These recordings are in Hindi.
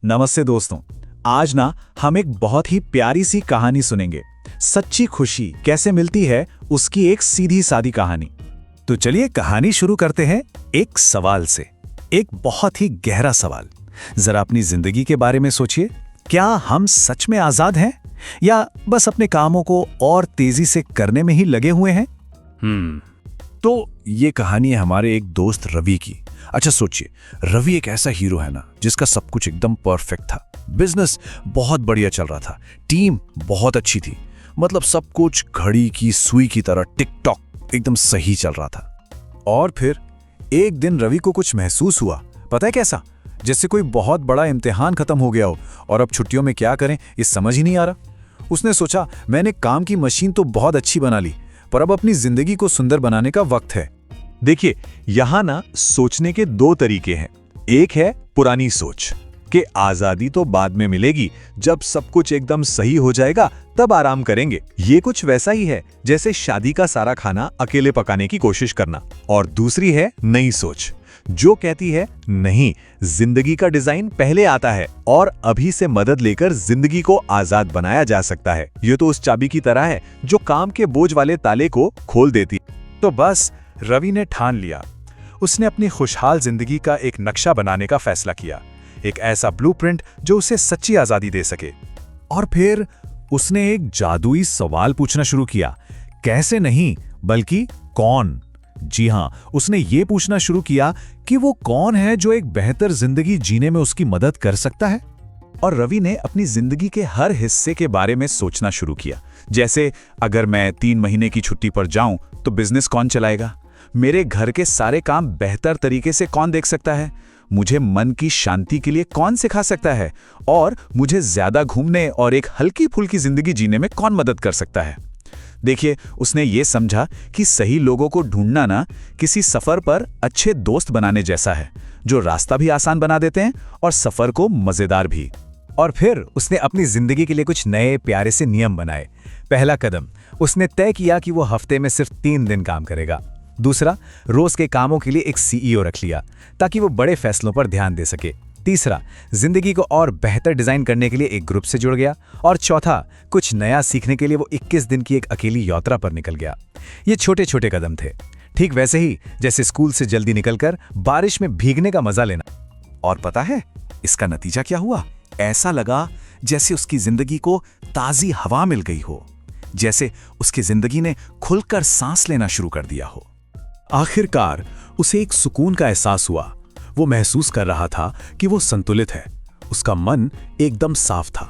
नमस्ते दोस्तों। आज ना हम एक बहुत ही प्यारी सी कहानी सुनेंगे। सच्ची खुशी कैसे मिलती है उसकी एक सीधी सादी कहानी। तो चलिए कहानी शुरू करते हैं एक सवाल से। एक बहुत ही गहरा सवाल। जरा अपनी जिंदगी के बारे में सोचिए। क्या हम सच में आजाद हैं या बस अपने कामों को और तेजी से करने में ही लगे हुए हैं? तो ये कहानी है हमारे एक दोस्त रवि की। अच्छा सोचिए, रवि एक ऐसा हीरो है ना जिसका सब कुछ एकदम परफेक्ट था। बिजनेस बहुत बढ़िया चल रहा था, टीम बहुत अच्छी थी, मतलब सब कुछ घड़ी की सुई की तरह टिक टॉक एकदम सही चल रहा था। और फिर एक दिन रवि को कुछ महसूस हुआ। पता है कैसा? जैसे कोई बहुत बड़ा इम्तिहान खत्म हो गया हो और अब छुट्टियों में क्या करें ये समझ ही नहीं आ रहा। उसने सोचा, मैंने काम की मशीन तो बहुत अच्छी बना ली, पर अब अपनी जिंदगी को सुंदर बनाने का वक्त है। देखिए, यहां ना सोचने के दो तरीके हैं। एक है पुरानी सोच कि आजादी तो बाद में मिलेगी, जब सब कुछ एकदम सही हो जाएगा तब आराम करेंगे। ये कुछ वैसा ही है जैसे शादी का सारा खाना अकेले पकाने की कोशिश करना। और दूसरी है नई सोच, जो कहती है नहीं, जिंदगी का डिजाइन पहले आता है और अभी से मदद लेकर जिंदगी को आजाद बनाया जा सकता है। ये तो उस चाबी की तरह है जो काम के बोझ वाले ताले को खोल देती है। तो बस रवि ने ठान लिया। उसने अपनी खुशहाल जिंदगी का एक नक्शा बनाने का फैसला किया, एक ऐसा ब्लूप्रिंट जो उसे सच्ची आजादी दे सके। और फिर उसने एक जादुई सवाल पूछना शुरू किया। कैसे नहीं, बल्कि कौन। जी हां, उसने ये पूछना शुरू किया कि वो कौन है जो एक बेहतर जिंदगी जीने में उसकी मदद कर सकता है। और रवि ने अपनी जिंदगी के हर हिस्से के बारे में सोचना शुरू किया। जैसे, अगर मैं 3 महीने की छुट्टी पर जाऊं तो बिजनेस कौन चलाएगा? मेरे घर के सारे काम बेहतर तरीके से कौन देख सकता है? मुझे मन की शांति के लिए कौन सिखा सकता है? और मुझे ज्यादा घूमने और एक हल्की फुल्की जिंदगी जीने में कौन मदद कर सकता है? देखिए, उसने ये समझा कि सही लोगों को ढूंढना ना किसी सफर पर अच्छे दोस्त बनाने जैसा है, जो रास्ता भी आसान बना देते हैं और सफर को मजेदार भी। और फिर उसने अपनी जिंदगी के लिए कुछ नए प्यारे से नियम बनाए। पहला कदम, उसने तय किया कि वो हफ्ते में सिर्फ 3 दिन काम करेगा। दूसरा, रोज के कामों के लिए एक सीईओ रख लिया ताकि वो बड़े फैसलों पर ध्यान दे सके। तीसरा, जिंदगी को और बेहतर डिजाइन करने के लिए एक ग्रुप से जुड़ गया। और चौथा, कुछ नया सीखने के लिए वो 21 दिन की एक अकेली यात्रा पर निकल गया। ये छोटे छोटे कदम थे, ठीक वैसे ही जैसे स्कूल से जल्दी निकलकर बारिश में भीगने का मजा लेना। और पता है इसका नतीजा क्या हुआ? ऐसा लगा जैसे उसकी जिंदगी को ताजी हवा मिल गई हो, जैसे उसकी जिंदगी ने खुलकर सांस लेना शुरू कर दिया हो। आखिरकार उसे एक सुकून का एहसास हुआ। वो महसूस कर रहा था कि वो संतुलित है, उसका मन एकदम साफ था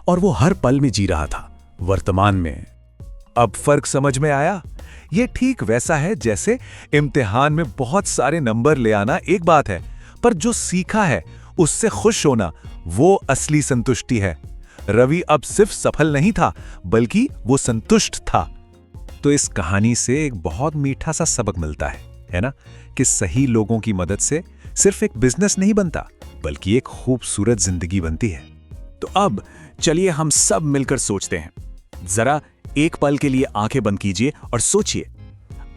और वो हर पल में जी रहा था, वर्तमान में। अब फर्क समझ में आया? ये ठीक वैसा है जैसे इम्तिहान में बहुत सारे नंबर ले आना एक बात है, पर जो सीखा है उससे खुश होना, वो असली संतुष्टि है। रवि अब सिर्फ सफल नहीं था, बल्कि वो संतुष्ट था। तो इस कहानी से एक बहुत मीठा सा सबक मिलता है ना, कि सही लोगों की मदद से सिर्फ एक बिजनेस नहीं बनता, बल्कि एक खूबसूरत जिंदगी बनती है। तो अब चलिए हम सब मिलकर सोचते हैं। जरा एक पल के लिए आंखें बंद कीजिए और सोचिए,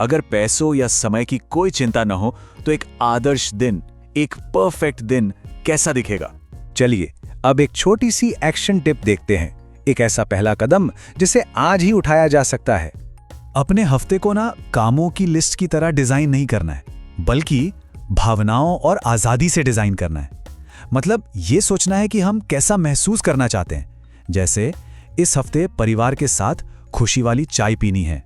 अगर पैसों या समय की कोई चिंता न हो तो एक आदर्श दिन, एक परफेक्ट दिन कैसा दिखेगा? चलिए अब एक छोटी सी एक्शन टिप देखते हैं, एक ऐसा पहला कदम जिसे आज ही उठाया जा सकता है। अपने हफ्ते को ना कामों की लिस्ट की तरह डिजाइन नहीं करना है, बल्कि भावनाओं और आजादी से डिजाइन करना है। मतलब ये सोचना है कि हम कैसा महसूस करना चाहते हैं। जैसे, इस हफ्ते परिवार के साथ खुशी वाली चाय पीनी है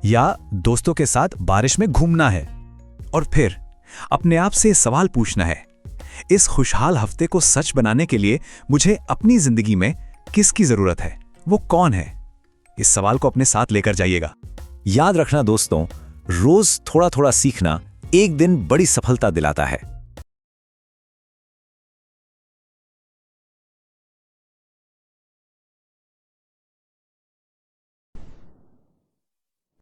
या दोस्तों के साथ बारिश में घूमना है। और फिर अपने आप से सवाल पूछना है, इस खुशहाल हफ्ते को सच बनाने के लिए मुझे अपनी जिंदगी में किसकी जरूरत है? वो कौन है? इस सवाल को अपने साथ लेकर जाइएगा। याद रखना दोस्तों, रोज थोड़ा थोड़ा सीखना एक दिन बड़ी सफलता दिलाता है।